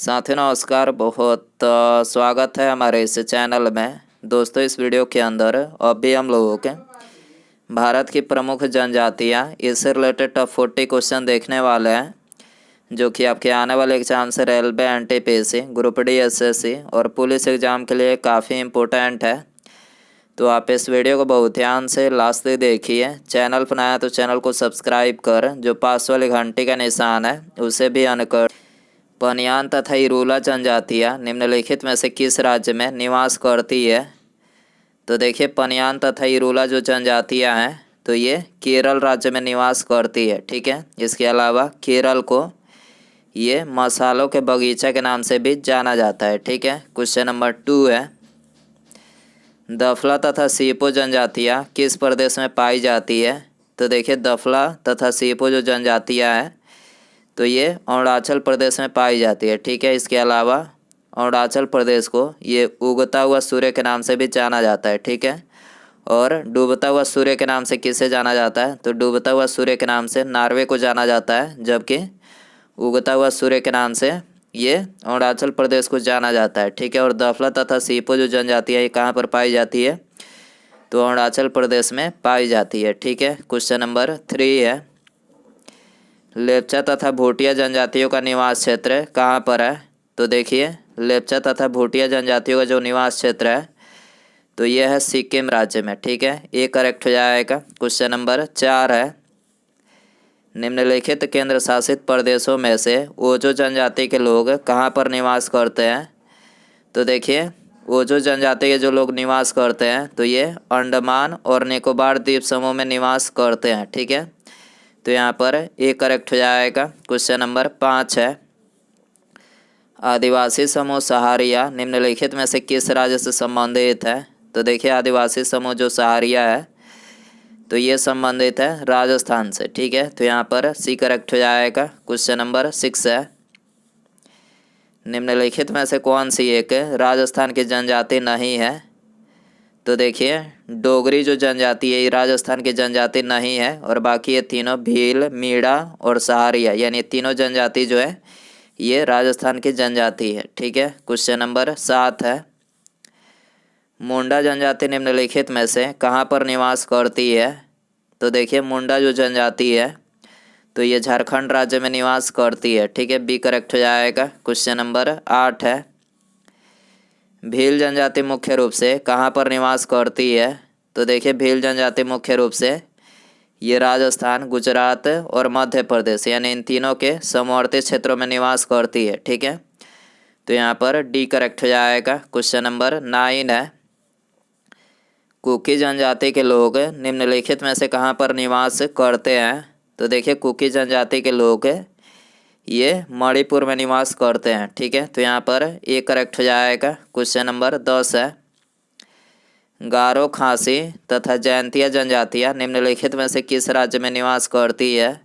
साथियों नमस्कार। बहुत स्वागत है हमारे इस चैनल में। दोस्तों, इस वीडियो के अंदर अभी हम लोगों के भारत की प्रमुख जनजातियां इससे रिलेटेड टॉप 40 क्वेश्चन देखने वाले हैं, जो कि आपके आने वाले एग्जाम से railway, NTPC, group D, SSC और पुलिस एग्जाम के लिए काफ़ी इम्पोर्टेंट है। तो आप इस वीडियो को बहुत ध्यान से लास्ट तक देखिए। चैनल पर नया तो चैनल को सब्सक्राइब कर, जो पास वाली घंटी का निशान है उसे भी ऑन कर। पनियान तथा इरूला जनजातियाँ निम्नलिखित में से किस राज्य में निवास करती है? तो देखिए, पनियान तथा इरूला जो जनजातियाँ हैं तो ये केरल राज्य में निवास करती है। ठीक है। इसके अलावा केरल को ये मसालों के बगीचा के नाम से भी जाना जाता है। ठीक है। क्वेश्चन नंबर 2 है, दफला तथा सीपो जनजातियाँ किस प्रदेश में पाई जाती है? तो देखिए, दफला तथा सीपो जो जनजातियाँ हैं तो ये अरुणाचल प्रदेश में पाई जाती है। ठीक है। इसके अलावा अरुणाचल प्रदेश को ये उगता हुआ सूर्य के नाम से भी जाना जाता है। ठीक है। और डूबता हुआ सूर्य के नाम से किसे जाना जाता है? तो डूबता हुआ सूर्य के नाम से नॉर्वे को जाना जाता है, जबकि उगता हुआ सूर्य के नाम से ये अरुणाचल प्रदेश को जाना जाता है। ठीक है। और दफला तथा सीपो जो जनजाति है ये कहाँ पर पाई जाती है? तो अरुणाचल प्रदेश में पाई जाती है। ठीक है। क्वेश्चन नंबर 3 है, लेप्चा तथा भूटिया जनजातियों का निवास क्षेत्र कहाँ पर है? तो देखिए, लेप्चा तथा भूटिया जनजातियों का जो निवास क्षेत्र है तो यह है सिक्किम राज्य में। ठीक है। ये करेक्ट हो जाएगा। क्वेश्चन नंबर 4 है, निम्नलिखित केंद्र शासित प्रदेशों में से ओजो जनजाति के लोग कहाँ पर निवास करते हैं? तो देखिए, ओजो जनजाति के जो लोग निवास करते हैं तो ये अंडमान और निकोबार द्वीप समूह में निवास करते हैं। ठीक है। तो यहाँ पर ए करेक्ट हो जाएगा। क्वेश्चन नंबर 5 है, आदिवासी समूह सहारिया निम्नलिखित में से किस राज्य से संबंधित है? तो देखिए, आदिवासी समूह जो सहारिया है तो ये संबंधित है राजस्थान से। ठीक है। तो यहाँ पर सी करेक्ट हो जाएगा। क्वेश्चन नंबर 6 है, निम्नलिखित में से कौन सी एक राजस्थान की जनजाति नहीं है? तो देखिए, डोगरी जो जनजाति है ये राजस्थान की जनजाति नहीं है, और बाकी ये तीनों भील, मीणा और सहारिया यानी तीनों जनजाति जो है ये राजस्थान की जनजाति है। ठीक है। क्वेश्चन नंबर 7 है, मुंडा जनजाति निम्नलिखित में से कहाँ पर निवास करती है? तो देखिए, मुंडा जो जनजाति है तो ये झारखंड राज्य में निवास करती है। ठीक है। बी करेक्ट हो जाएगा। क्वेश्चन नंबर 8 है, भील जनजाति मुख्य रूप से कहाँ पर निवास करती है? तो देखिए, भील जनजाति मुख्य रूप से ये राजस्थान, गुजरात और मध्य प्रदेश यानी इन तीनों के समवर्ती क्षेत्रों में निवास करती है। ठीक है। तो यहाँ पर डी करेक्ट हो जाएगा। क्वेश्चन नंबर 9 है, कुकी जनजाति के लोग निम्नलिखित में से कहाँ पर निवास करते हैं? तो देखिए, कुकी जनजाति के लोग ये मणिपुर में निवास करते हैं। ठीक है। तो यहाँ पर ए करेक्ट हो जाएगा। क्वेश्चन नंबर 10 है, गारो, खासी तथा जयंतिया जनजातियाँ निम्नलिखित में से किस राज्य में निवास करती है?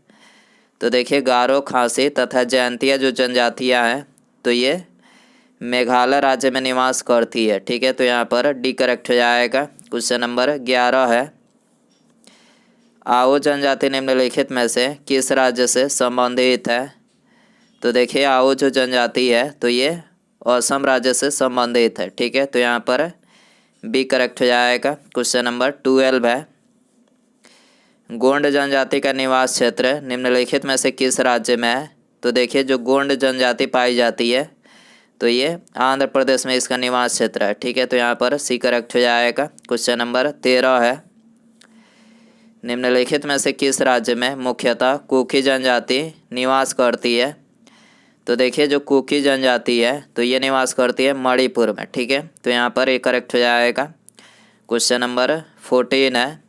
तो देखिए, गारो, खासी तथा जयंतिया जो जनजातियाँ हैं तो ये मेघालय राज्य में निवास करती है। ठीक है। तो यहाँ पर डी करेक्ट हो जाएगा। क्वेश्चन नंबर 11 है, आओ जनजाति निम्नलिखित में से किस राज्य से संबंधित है? तो देखिए, आओ जो जनजाति है तो ये असम राज्य से संबंधित है। ठीक है। तो यहाँ पर बी करेक्ट हो जाएगा। क्वेश्चन नंबर 12 है, गोंड जनजाति का निवास क्षेत्र निम्नलिखित में से किस राज्य में है? तो देखिए, जो गोंड जनजाति पाई जाती है तो ये आंध्र प्रदेश में इसका निवास क्षेत्र है। ठीक है। तो यहाँ पर सी करेक्ट हो जाएगा। क्वेश्चन नंबर 13 है, निम्नलिखित में से किस राज्य में मुख्यतः कुकी जनजाति निवास करती है? तो देखिए, जो कुकी जनजाति है तो ये निवास करती है मणिपुर में। ठीक है। तो यहाँ पर ये करेक्ट हो जाएगा। क्वेश्चन नंबर 14 है,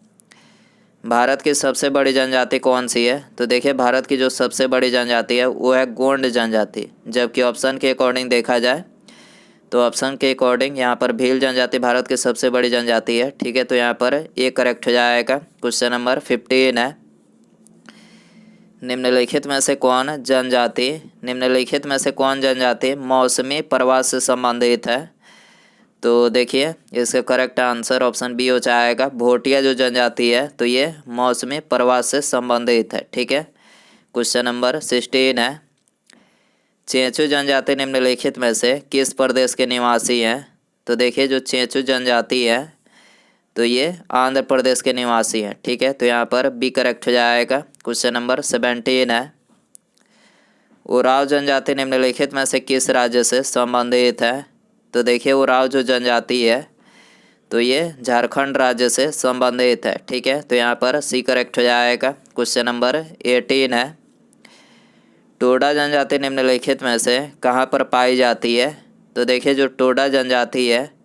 भारत की सबसे बड़ी जनजाति कौन सी है? तो देखिए, भारत की जो सबसे बड़ी जनजाति है वो है गोंड जनजाति, जबकि ऑप्शन के अकॉर्डिंग देखा जाए तो ऑप्शन के अकॉर्डिंग यहाँ पर भील जनजाति भारत की सबसे बड़ी जनजाति है। ठीक है। तो यहाँ पर ये करेक्ट हो जाएगा। क्वेश्चन नंबर 15 है, निम्नलिखित में से कौन जनजाति मौसमी प्रवास से संबंधित है? तो देखिए, इसका करेक्ट आंसर ऑप्शन बी हो जाएगा। भोटिया जो जनजाति है तो ये मौसमी प्रवास से संबंधित है। ठीक है। क्वेश्चन नंबर 16 है, चेंचू जनजाति निम्नलिखित में से किस प्रदेश के निवासी हैं? तो देखिए जो चेंचू जनजाति है तो ये आंध्र प्रदेश के निवासी हैं। ठीक है, तो यहाँ पर बी करेक्ट हो जाएगा। क्वेश्चन नंबर 17 है, उराव जनजाति निम्नलिखित में से किस राज्य से संबंधित है? तो देखिए उराव जो जनजाति है तो ये झारखंड राज्य से संबंधित है। ठीक है, तो यहाँ पर सी करेक्ट हो जाएगा। क्वेश्चन नंबर 18 है, टोडा जनजाति निम्नलिखित में से कहाँ पर पाई जाती है? तो देखिए जो टोडा जनजाति है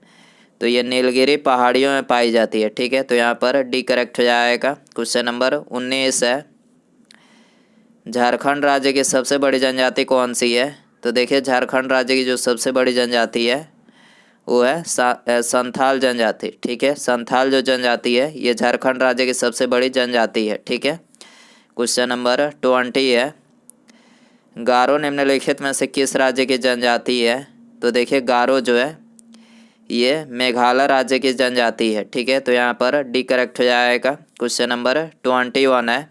तो ये नीलगिरी पहाड़ियों में पाई जाती है। ठीक है, तो यहाँ पर डी करेक्ट हो जाएगा। क्वेश्चन नंबर 19 है, झारखंड राज्य की सबसे बड़ी जनजाति कौन सी है? तो देखिए झारखंड राज्य की जो सबसे बड़ी जनजाति है वो है संथाल जनजाति। ठीक है, संथाल जो जनजाति है ये झारखंड राज्य की सबसे बड़ी जनजाति है। ठीक है, क्वेश्चन नंबर 20 है, गारो निम्नलिखित में से किस राज्य की जनजाति है? तो देखिए गारो जो है ये मेघालय राज्य की जनजाति है। ठीक है, तो यहाँ पर डी करेक्ट हो जाएगा। क्वेश्चन नंबर 21 है,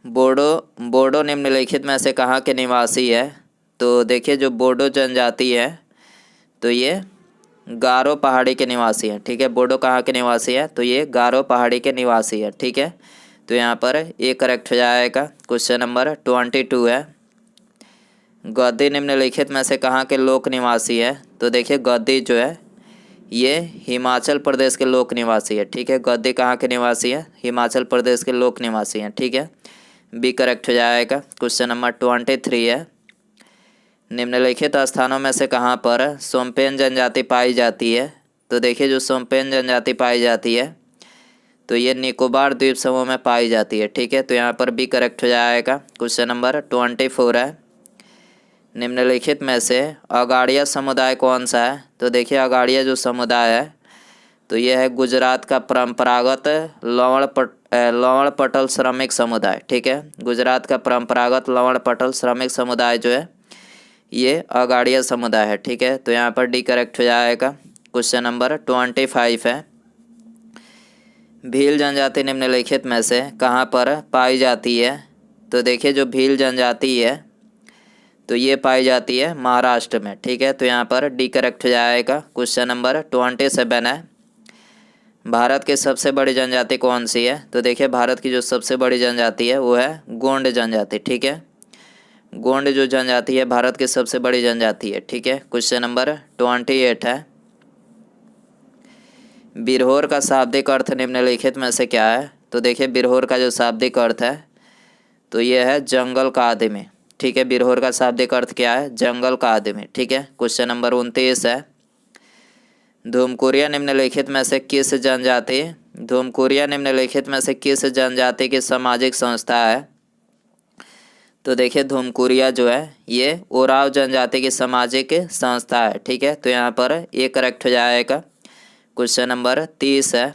बोडो निम्नलिखित में से कहाँ के निवासी है? तो देखिए जो बोडो जनजाति है तो ये गारो पहाड़ी के निवासी हैं। ठीक है, बोडो कहाँ के निवासी है? तो ये गारो पहाड़ी के निवासी है। ठीक है, तो यहाँ पर ए करेक्ट हो जाएगा। क्वेश्चन नंबर 22 है, गद्दी निम्नलिखित में से कहाँ के लोक निवासी है? तो देखिए गद्दी जो है ये हिमाचल प्रदेश के लोक निवासी है। ठीक है, गद्दी कहाँ के निवासी है? हिमाचल प्रदेश के लोक निवासी हैं। ठीक है, बी करेक्ट हो जाएगा। क्वेश्चन नंबर 23 है, निम्नलिखित स्थानों में से कहाँ पर सोम्पेन जनजाति पाई जाती है? तो देखिए जो सोम्पेन जनजाति पाई जाती है तो ये निकोबार द्वीप समूह में पाई जाती है। ठीक है, तो यहाँ पर बी करेक्ट हो जाएगा। क्वेश्चन नंबर 24 है, निम्नलिखित में से अगाड़िया समुदाय कौन सा है? तो देखिए अगाड़िया जो समुदाय है तो ये है गुजरात का परंपरागत लवण पटल श्रमिक समुदाय। ठीक है, गुजरात का परंपरागत लवण पटल श्रमिक समुदाय जो है ये अगाड़िया समुदाय है। ठीक है, तो यहाँ पर डी करेक्ट हो जाएगा। क्वेश्चन नंबर 25 है, भील जनजाति निम्नलिखित में से कहाँ पर पाई जाती है? तो देखिए जो भील जनजाति है तो ये पाई जाती है महाराष्ट्र में। ठीक है, तो यहाँ पर डी करेक्ट हो जाएगा। क्वेश्चन नंबर 27 है, भारत की सबसे बड़ी जनजाति कौन सी है? तो देखिए भारत की जो सबसे बड़ी जनजाति है वो है गोंड जनजाति। ठीक है, गोंड जो जनजाति है भारत की सबसे बड़ी जनजाति है। ठीक है, क्वेश्चन नंबर 28 है, बिरहोर का शाब्दिक अर्थ निम्नलिखित में से क्या है? तो देखिए बिरहोर का जो शाब्दिक अर्थ है तो ये है जंगल का आदमी। ठीक है, बिरहोर का शाब्दिक अर्थ क्या है? जंगल का आदमी। ठीक है, क्वेश्चन नंबर 29 है, धूमकुरिया निम्नलिखित में से किस जनजाति की सामाजिक संस्था है? तो देखिए धूमकुरिया जो है ये ओराव जनजाति की सामाजिक संस्था है। ठीक है, तो यहाँ पर ए करेक्ट हो जाएगा। क्वेश्चन नंबर 30 है,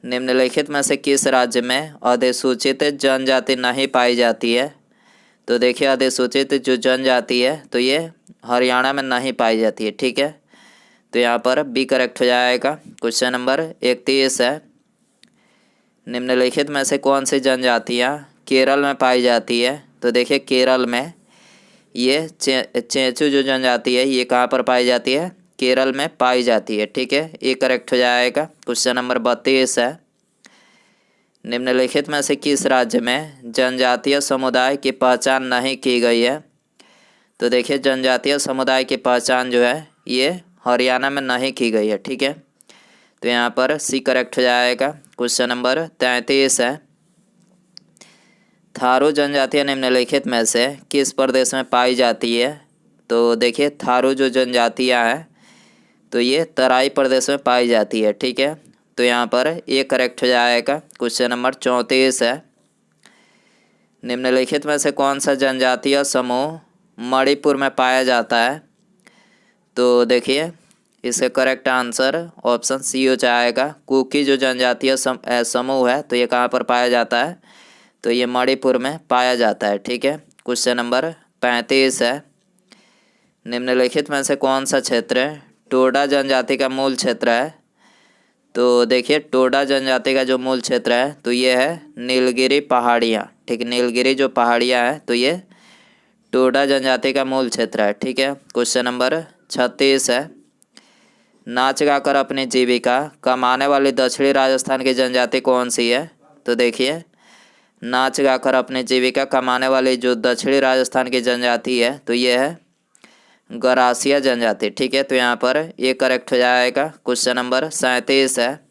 निम्नलिखित में से किस राज्य में अधिसूचित जनजाति नहीं पाई जाती है? तो देखिए अधिसूचित जो जनजाति है तो ये हरियाणा में नहीं पाई जाती है। ठीक है, तो यहाँ पर बी करेक्ट हो जाएगा। क्वेश्चन नंबर 31 है, निम्नलिखित में से कौन सी जनजातियाँ केरल में पाई जाती है? तो देखिए केरल में ये चेंचू जो जनजाति है ये कहाँ पर पाई जाती है? केरल में पाई जाती है। ठीक है, ये करेक्ट हो जाएगा। क्वेश्चन नंबर 32 है, निम्नलिखित में से किस राज्य में जनजातीय समुदाय की पहचान नहीं की गई है? तो देखिए जनजातीय समुदाय की पहचान जो है ये हरियाणा में नहीं की गई है। ठीक है, तो यहाँ पर सी करेक्ट हो जाएगा। क्वेश्चन नंबर 33 है, थारू जनजातियाँ निम्नलिखित में से किस प्रदेश में पाई जाती है? तो देखिए थारू जो जनजातियाँ हैं तो ये तराई प्रदेश में पाई जाती है। ठीक है, तो यहाँ पर ये करेक्ट हो जाएगा। क्वेश्चन नंबर 34 है, निम्नलिखित में से कौन सा जनजातीय समूह मणिपुर में पाया जाता है? तो देखिए इसका करेक्ट आंसर ऑप्शन सी हो जाएगा। कुकी जो जनजातीय समूह है तो ये कहाँ पर पाया जाता है? तो ये मणिपुर में पाया जाता है। ठीक है, क्वेश्चन नंबर 35 है, निम्नलिखित में से कौन सा क्षेत्र टोडा जनजाति का मूल क्षेत्र है? तो देखिए टोडा जनजाति का जो मूल क्षेत्र है तो ये है नीलगिरी पहाड़ियाँ। ठीक, नीलगिरी जो पहाड़ियाँ हैं तो ये टोडा जनजाति का मूल क्षेत्र है। ठीक है, क्वेश्चन नंबर 36 है, नाच गाकर अपनी जीविका कमाने वाली दक्षिणी राजस्थान की जनजाति कौन सी है? तो देखिए, नाच गाकर अपनी जीविका कमाने वाली जो दक्षिणी राजस्थान की जनजाति है तो ये है गरासिया जनजाति। ठीक है, तो यहाँ पर ये करेक्ट हो जाएगा। क्वेश्चन नंबर 37 है,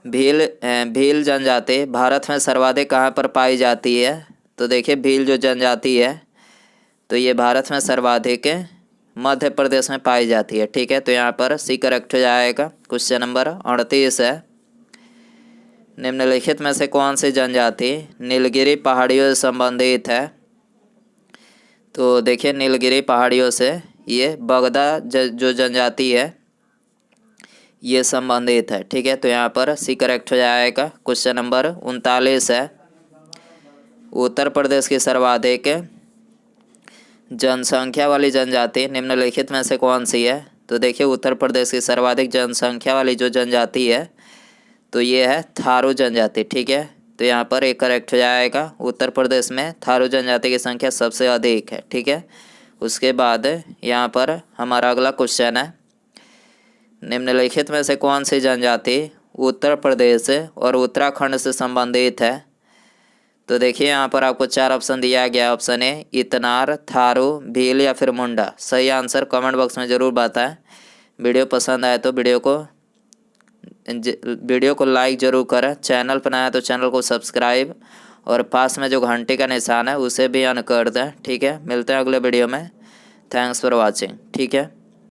भील जनजाति भारत में सर्वाधिक कहाँ पर पाई जाती है? तो देखिए, भील जो जनजाति है तो ये भारत में सर्वाधिक मध्य प्रदेश में पाई जाती है। ठीक है, तो यहाँ पर सी करेक्ट हो जाएगा। क्वेश्चन नंबर 38 है, निम्नलिखित में से कौन सी जनजाति नीलगिरी पहाड़ियों से संबंधित है? तो देखिए, नीलगिरी पहाड़ियों से ये बगदा जो जनजाति है ये संबंधित है। ठीक है, तो यहाँ पर सी करेक्ट हो जाएगा। क्वेश्चन नंबर 39 है, उत्तर प्रदेश की सर्वाधिक जनसंख्या वाली जनजाति निम्नलिखित में से कौन सी है? तो देखिए, उत्तर प्रदेश की सर्वाधिक जनसंख्या वाली जो जनजाति है तो ये है थारू जनजाति। ठीक है, तो यहाँ पर एक करेक्ट हो जाएगा। उत्तर प्रदेश में थारू जनजाति की संख्या सबसे अधिक है। ठीक है, उसके बाद यहाँ पर हमारा अगला क्वेश्चन है, निम्नलिखित में से कौन सी जनजाति उत्तर प्रदेश और उत्तराखंड से संबंधित है? तो देखिए, यहाँ पर आपको 4 ऑप्शन दिया गया। ऑप्शन ए इतनार, थारू, भील या फिर मुंडा। सही आंसर कमेंट बॉक्स में ज़रूर बताएं। वीडियो पसंद आए तो वीडियो को लाइक ज़रूर करें। चैनल पर नया है तो चैनल को सब्सक्राइब और पास में जो घंटे का निशान है उसे भी ऑन कर दें। ठीक है, मिलते हैं अगले वीडियो में। Thanks for watching. ठीक है।